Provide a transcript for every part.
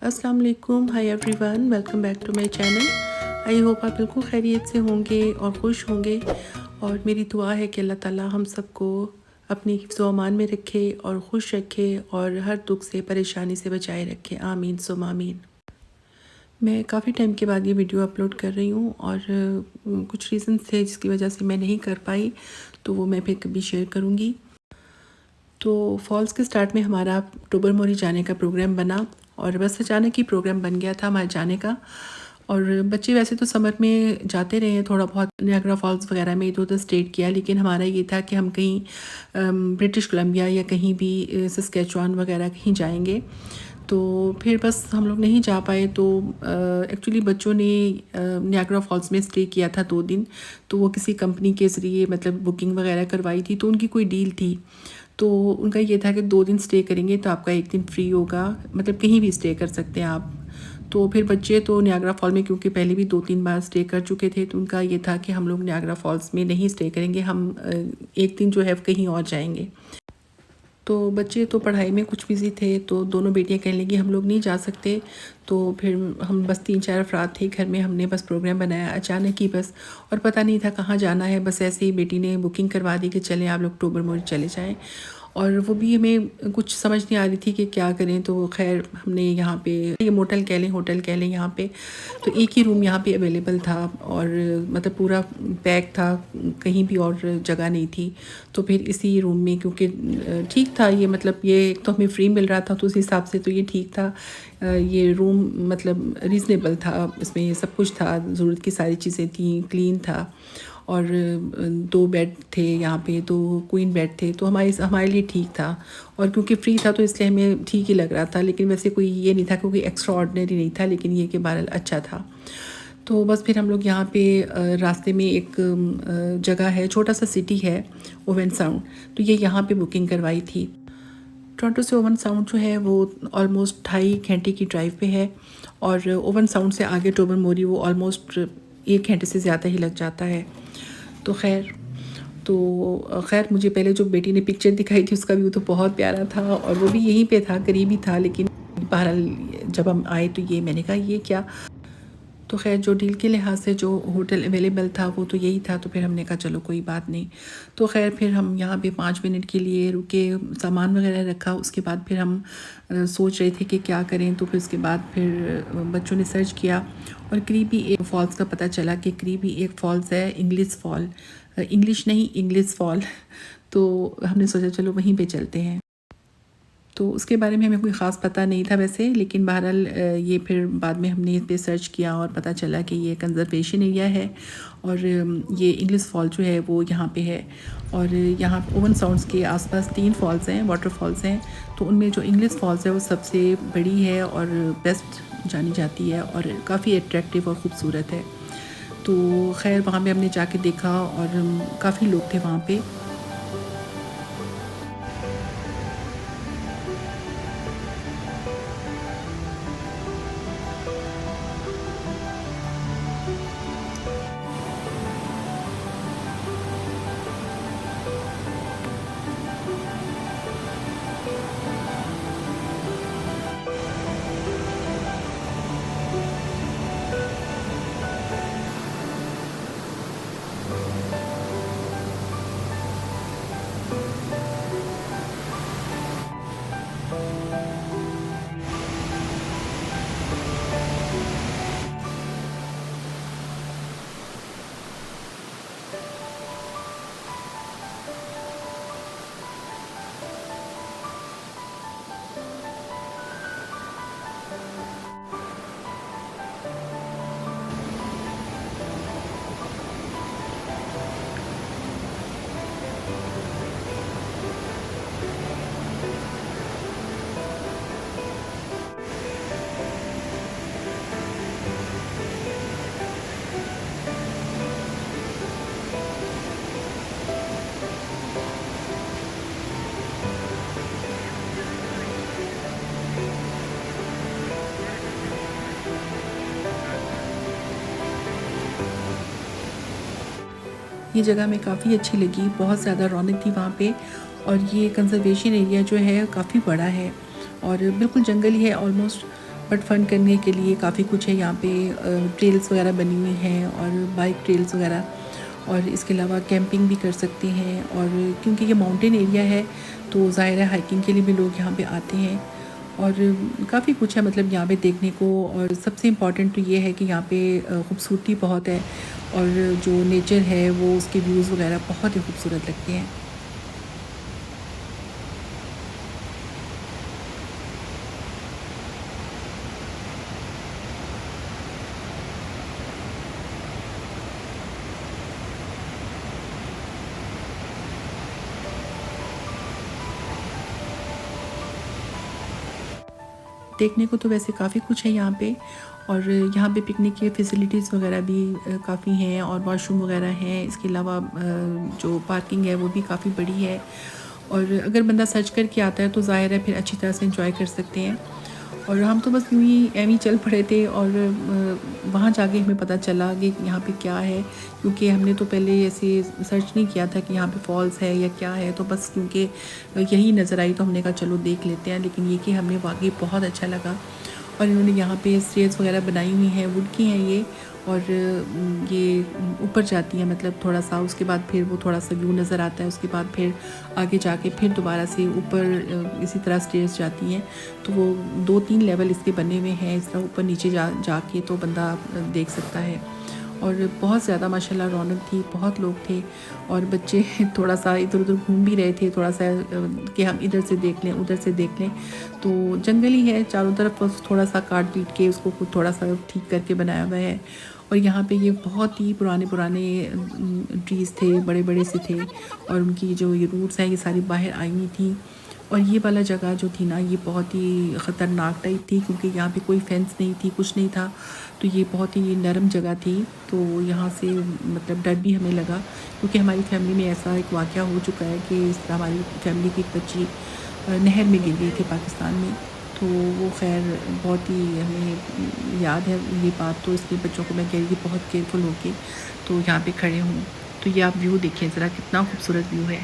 अस्सलाम वालेकुम, hi everyone, welcome back to my channel. I hope आप बिल्कुल खैरियत से होंगे और खुश होंगे। और मेरी दुआ है कि अल्लाह ताला हम सबको अपनी हिफ्ज़ व अमान में रखे और खुश रखे और हर दुख से परेशानी से बचाए रखे। आमीन सुम आमीन। मैं काफ़ी टाइम के बाद ये वीडियो अपलोड कर रही हूँ और कुछ रीज़न थे जिसकी वजह से मैं नहीं कर पाई, तो वो मैं फिर कभी शेयर करूँगी। तो फॉल्स के स्टार्ट में हमारा टोबर मोरी जाने का प्रोग्राम बना और बस अचानक ही प्रोग्राम बन गया था हमारे जाने का। और बच्चे वैसे तो समर में जाते रहे हैं थोड़ा बहुत, नियाग्रा फॉल्स वगैरह में इधर उधर स्टेट किया, लेकिन हमारा ये था कि हम कहीं ब्रिटिश कोलंबिया या कहीं भी सस्केचुआन वगैरह कहीं जाएंगे। तो फिर बस हम लोग नहीं जा पाए। तो एक्चुअली बच्चों ने नियाग्रा फॉल्स में स्टे किया था 2 दिन। तो वो किसी कंपनी के ज़रिए मतलब बुकिंग वगैरह करवाई थी, तो उनकी कोई डील थी। तो उनका ये था कि 2 दिन स्टे करेंगे तो आपका 1 दिन फ्री होगा, मतलब कहीं भी स्टे कर सकते हैं आप। तो फिर बच्चे तो नियाग्रा फॉल में क्योंकि पहले भी 2-3 बार स्टे कर चुके थे, तो उनका ये था कि हम लोग नियाग्रा फॉल्स में नहीं स्टे करेंगे, हम 1 दिन जो है कहीं और जाएंगे। तो बच्चे तो पढ़ाई में कुछ बिज़ी थे, तो दोनों बेटियां कहने लगी हम लोग नहीं जा सकते। तो फिर हम बस 3-4 अफराद थे घर में, हमने बस प्रोग्राम बनाया अचानक ही बस, और पता नहीं था कहाँ जाना है। बस ऐसे ही बेटी ने बुकिंग करवा दी कि चलें आप लोग टोबर मोरी चले जाएं। और वो भी हमें कुछ समझ नहीं आ रही थी कि क्या करें। तो खैर हमने यहाँ पे ये मोटल कह लें, होटल कह लें यहाँ पे, तो एक ही रूम यहाँ पे अवेलेबल था और मतलब पूरा पैक था, कहीं भी और जगह नहीं थी। तो फिर इसी रूम में, क्योंकि ठीक था ये, मतलब ये एक तो हमें फ्री मिल रहा था तो उस हिसाब से तो ये ठीक था। ये रूम मतलब रीज़नेबल था, इसमें ये सब कुछ था, ज़रूरत की सारी चीज़ें थी, क्लीन था। और 2 बेड थे यहाँ पे, 2 क्वीन बेड थे, तो हमारे लिए ठीक था। और क्योंकि फ्री था तो इसलिए हमें ठीक ही लग रहा था, लेकिन वैसे कोई ये नहीं था, क्योंकि एक्स्ट्रा ऑर्डिनरी नहीं था, लेकिन ये कि बहरहाल अच्छा था। तो बस फिर हम लोग यहाँ पे रास्ते में एक जगह है, छोटा सा सिटी है ओवन साउंड, तो ये यहाँ पे बुकिंग करवाई थी। टोरंटो से ओवन साउंड जो है वो ऑलमोस्ट 2.5 घंटे की ड्राइव पे है, और ओवन साउंड से आगे टोबर मोरी वो ऑलमोस्ट 1 घंटे से ज़्यादा ही लग जाता है। तो खैर मुझे पहले जो बेटी ने पिक्चर दिखाई थी उसका व्यू तो बहुत प्यारा था, और वो भी यहीं पे था, करीब ही था, लेकिन बहरहाल जब हम आए तो ये मैंने कहा ये क्या। तो खैर जो डील के लिहाज से जो होटल अवेलेबल था वो तो यही था, तो फिर हमने कहा चलो कोई बात नहीं। तो खैर फिर हम यहाँ पे 5 मिनट के लिए रुके, सामान वगैरह रखा, उसके बाद फिर हम सोच रहे थे कि क्या करें। तो फिर उसके बाद फिर बच्चों ने सर्च किया और करीबी एक फ़ॉल्स का पता चला कि करीबी एक फ़ॉल्स है, इंग्लिश फॉल, इंग्लिश नहीं इंग्लिश फॉल। तो हमने सोचा चलो वहीं पे चलते हैं। तो उसके बारे में हमें कोई ख़ास पता नहीं था वैसे, लेकिन बहरहाल ये फिर बाद में हमने इस पे सर्च किया और पता चला कि ये कंज़र्वेशन एरिया है, और ये इंग्लिश फॉल जो है वो यहाँ पे है। और यहाँ ओवन साउंड्स के आसपास 3 फॉल्स हैं, वाटर फॉल्स हैं। तो उनमें जो इंग्लिश फॉल्स है वो सबसे बड़ी है और बेस्ट जानी जाती है, और काफ़ी अट्रैक्टिव और ख़ूबसूरत है। तो खैर वहाँ पे हमने जाके देखा और काफ़ी लोग थे वहाँ पे। ये जगह हमें काफ़ी अच्छी लगी, बहुत ज़्यादा रौनक थी वहाँ पे। और ये कंज़र्वेशन एरिया जो है काफ़ी बड़ा है और बिल्कुल जंगल ही है ऑलमोस्ट। बट फ़न करने के लिए काफ़ी कुछ है यहाँ पे। ट्रेल्स वगैरह बनी हुई हैं और बाइक ट्रेल्स वगैरह, और इसके अलावा कैंपिंग भी कर सकते हैं। और क्योंकि ये माउंटेन एरिया है तो ज़ाहिर है हाइकिंग के लिए भी लोग यहाँ पे आते हैं। और काफ़ी कुछ है मतलब यहाँ पे देखने को। और सबसे इम्पॉर्टेंट तो ये है कि यहाँ पे ख़ूबसूरती बहुत है, और जो नेचर है वो उसके व्यूज़ वगैरह बहुत ही खूबसूरत लगते हैं। देखने को तो वैसे काफ़ी कुछ है यहाँ पे, और यहाँ पे पिकनिक की फैसिलिटीज़ वगैरह भी काफ़ी हैं, और वॉशरूम वगैरह हैं। इसके अलावा जो पार्किंग है वो भी काफ़ी बड़ी है, और अगर बंदा सर्च करके आता है तो ज़ाहिर है फिर अच्छी तरह से एंजॉय कर सकते हैं। और हम तो बस यूँ ही एवं ही चल पड़े थे, और वहाँ जाके हमें पता चला कि यहाँ पे क्या है, क्योंकि हमने तो पहले ऐसे सर्च नहीं किया था कि यहाँ पे फॉल्स है या क्या है। तो बस क्योंकि यही नज़र आई तो हमने कहा चलो देख लेते हैं। लेकिन ये कि हमें वाकई बहुत अच्छा लगा। और इन्होंने यहाँ पे स्टेयर्स वगैरह बनाई हुई हैं, वुड की हैं ये, और ये ऊपर जाती हैं मतलब थोड़ा सा, उसके बाद फिर वो थोड़ा सा व्यू नज़र आता है। उसके बाद फिर आगे जाके फिर दोबारा से ऊपर इसी तरह स्टेयर्स जाती हैं। तो वो 2-3 लेवल इसके बने हुए हैं, इस तरह ऊपर नीचे जाके तो बंदा देख सकता है। और बहुत ज़्यादा माशाल्लाह रौनक थी, बहुत लोग थे, और बच्चे थोड़ा सा इधर उधर घूम भी रहे थे, थोड़ा सा कि हम इधर से देख लें उधर से देख लें। तो जंगल ही है चारों तरफ, बस थोड़ा सा काट पीट के उसको थोड़ा सा ठीक करके बनाया हुआ है। और यहाँ पे ये बहुत ही पुराने पुराने ट्रीज़ थे, बड़े बड़े से थे, और उनकी जो ये रूट्स हैं ये सारी बाहर आई हुई थी। और ये वाला जगह जो थी ना ये बहुत ही ख़तरनाक टाइप थी, क्योंकि यहाँ पे कोई फेंस नहीं थी, कुछ नहीं था। तो ये बहुत ही नरम जगह थी, तो यहाँ से मतलब डर भी हमें लगा, क्योंकि हमारी फैमिली में ऐसा एक वाक़या हो चुका है कि इस तरह हमारी फैमिली की एक बच्ची नहर में गिर गई थी पाकिस्तान में। तो वो खैर बहुत ही हमें याद है ये बात, तो इसलिए बच्चों को मैं कह रही थी बहुत केयरफुल होके तो यहाँ पे खड़े हूँ। तो ये आप व्यू देखें ज़रा, कितना खूबसूरत व्यू है।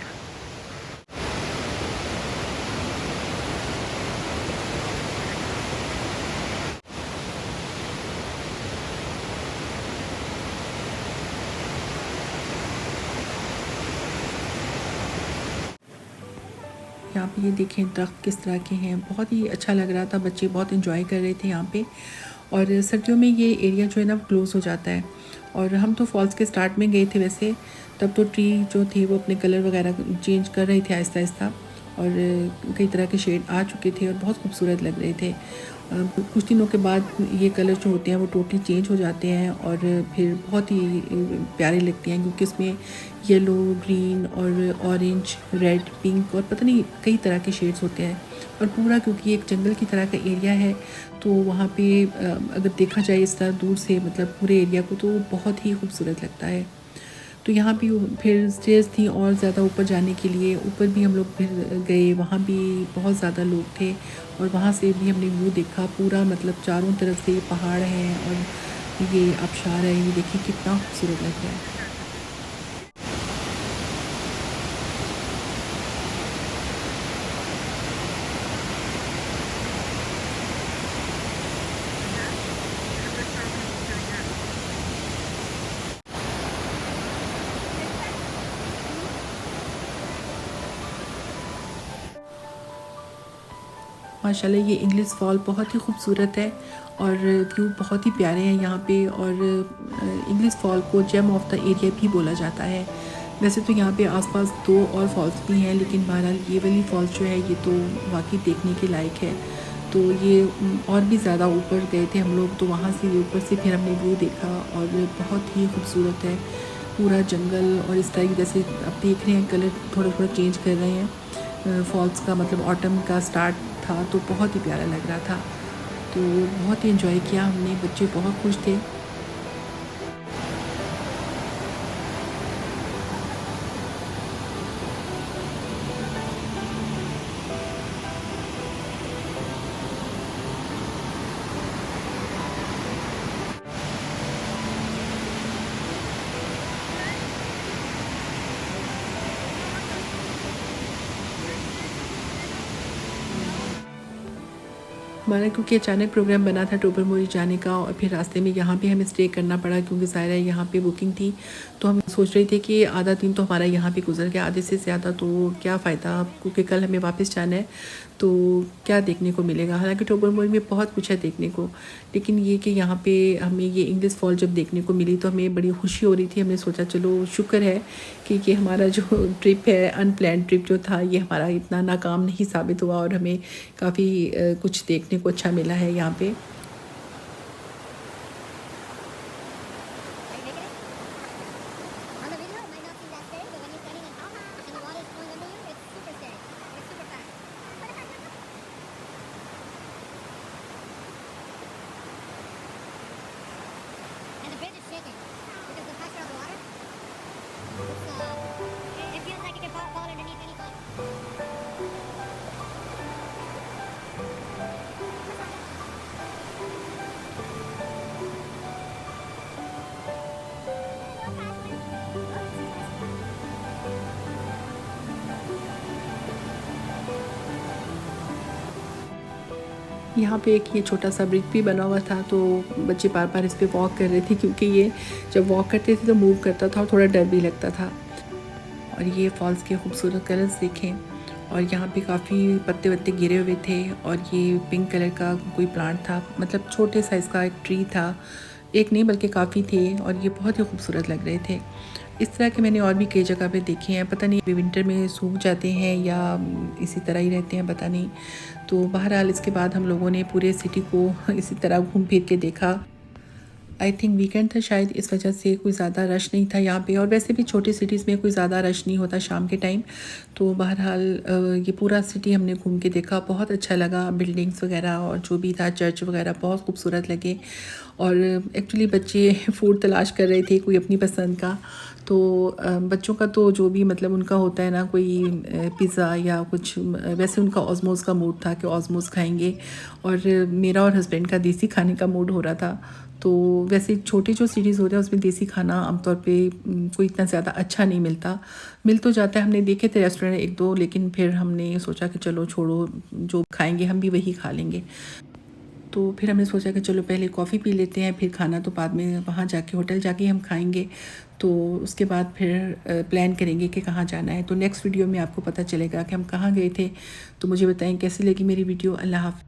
यहाँ पे ये देखें दरख्त किस तरह के हैं, बहुत ही अच्छा लग रहा था, बच्चे बहुत एंजॉय कर रहे थे यहाँ पे। और सर्दियों में ये एरिया जो है ना क्लोज़ हो जाता है। और हम तो फॉल्स के स्टार्ट में गए थे वैसे, तब तो ट्री जो थे वो अपने कलर वगैरह चेंज कर रहे थे आहिस्ता आहिस्ता, और कई तरह के शेड आ चुके थे और बहुत खूबसूरत लग रहे थे। कुछ दिनों के बाद ये कलर जो होते हैं वो टोटली चेंज हो जाते हैं, और फिर बहुत ही प्यारे लगते हैं, क्योंकि इसमें येलो, ग्रीन और ऑरेंज, रेड, पिंक और पता नहीं कई तरह के शेड्स होते हैं। और पूरा क्योंकि एक जंगल की तरह का एरिया है, तो वहाँ पे अगर देखा जाए इस तरह दूर से मतलब पूरे एरिया को, तो बहुत ही खूबसूरत लगता है। तो यहाँ भी फिर स्टेयर्स थी और ज़्यादा ऊपर जाने के लिए, ऊपर भी हम लोग फिर गए, वहाँ भी बहुत ज़्यादा लोग थे, और वहाँ से भी हमने व्यू देखा पूरा, मतलब चारों तरफ से पहाड़ हैं और ये आबशार है। ये देखिए कितना खूबसूरत लग रहा है। माशाल्लाह ये इंग्लिश फॉल बहुत ही खूबसूरत है, और व्यू बहुत ही प्यारे हैं यहाँ पे। और इंग्लिश फॉल को जेम ऑफ द एरिया भी बोला जाता है। वैसे तो यहाँ पे आसपास 2 और फॉल्स भी हैं, लेकिन बहरहाल ये वाली फॉल्स जो है ये तो वाकई देखने के लायक है। तो ये और भी ज़्यादा ऊपर गए थे हम लोग, तो वहाँ से ऊपर से फिर हमने व्यू देखा, और बहुत ही खूबसूरत है पूरा जंगल। और इस तरह की जैसे आप देख रहे हैं कलर थोड़ा थोड़ा चेंज कर रहे हैं फॉल्स का, मतलब ऑटम का स्टार्ट था, तो बहुत ही प्यारा लग रहा था। तो बहुत ही एंजॉय किया हमने, बच्चे बहुत खुश थे। हमारा क्योंकि अचानक प्रोग्राम बना था टोपरमुरी जाने का और फिर रास्ते में यहाँ पे हमें स्टे करना पड़ा क्योंकि ज़ाहिर है यहाँ पे बुकिंग थी। तो हम सोच रहे थे कि आधा दिन तो हमारा यहाँ पे गुजर गया, आधे से ज़्यादा तो क्या फ़ायदा, क्योंकि कल हमें वापस जाना है तो क्या देखने को मिलेगा। हालांकि टोपरमुरी में बहुत कुछ है देखने को, लेकिन ये कि यहाँ पे हमें ये इंग्लिश फॉल जब देखने को मिली तो हमें बड़ी खुशी हो रही थी। हमने सोचा चलो शुक्र है कि ये हमारा जो ट्रिप है, अनप्लान ट्रिप जो था, ये हमारा इतना नाकाम नहीं साबित हुआ और हमें काफ़ी कुछ देखने को अच्छा मिला है यहाँ पे। On the video, it might not seem that scary, but when you're standing in Baja and the water is flowing under you, it's super scary. It's super fast. And the bridge is shaking because the pressure of the water. It feels like it can fall underneath anybody. यहाँ पे एक ये छोटा सा bridge भी बना हुआ था, तो बच्चे बार बार इस पे वॉक कर रहे थे क्योंकि ये जब वॉक करते थे तो मूव करता था और थोड़ा डर भी लगता था। और ये फॉल्स के खूबसूरत कलर्स देखें, और यहाँ पे काफ़ी पत्ते वत्ते गिरे हुए थे और ये पिंक कलर का कोई प्लांट था, मतलब छोटे साइज़ का एक ट्री था, एक नहीं बल्कि काफ़ी थे और ये बहुत ही खूबसूरत लग रहे थे। इस तरह के मैंने और भी कई जगह पे देखे हैं, पता नहीं विंटर में सूख जाते हैं या इसी तरह ही रहते हैं, पता नहीं। तो बहरहाल इसके बाद हम लोगों ने पूरे सिटी को इसी तरह घूम फिर के देखा। आई थिंक वीकेंड था शायद, इस वजह से कोई ज़्यादा रश नहीं था यहाँ पे, और वैसे भी छोटी सिटीज़ में कोई ज़्यादा रश नहीं होता शाम के टाइम। तो बहरहाल ये पूरा सिटी हमने घूम के देखा, बहुत अच्छा लगा। बिल्डिंग्स वगैरह और जो भी था, चर्च वगैरह बहुत खूबसूरत लगे। और एक्चुअली बच्चे फूड तलाश कर रहे थे कोई अपनी पसंद का, तो बच्चों का तो जो भी मतलब उनका होता है ना, कोई पिज़्ज़ा या कुछ, वैसे उनका ऑज़मोज़ का मूड था कि ऑज़मोज़ खाएंगे, और मेरा और हस्बैंड का देसी खाने का मूड हो रहा था। तो वैसे छोटे जो सिटीज़ होते हैं उसमें देसी खाना आमतौर पे कोई इतना ज़्यादा अच्छा नहीं मिलता, मिल तो जाता है। हमने देखे थे रेस्टोरेंट एक दो, लेकिन फिर हमने सोचा कि चलो छोड़ो, जो खाएंगे हम भी वही खा लेंगे। तो फिर हमने सोचा कि चलो पहले कॉफ़ी पी लेते हैं, फिर खाना तो बाद में वहाँ जाके होटल जाके हम खाएंगे। तो उसके बाद फिर प्लान करेंगे कि कहाँ जाना है। तो नेक्स्ट वीडियो में आपको पता चलेगा कि हम कहाँ गए थे। तो मुझे बताएं कैसी लगी मेरी वीडियो। अल्लाह हाफ़िज़।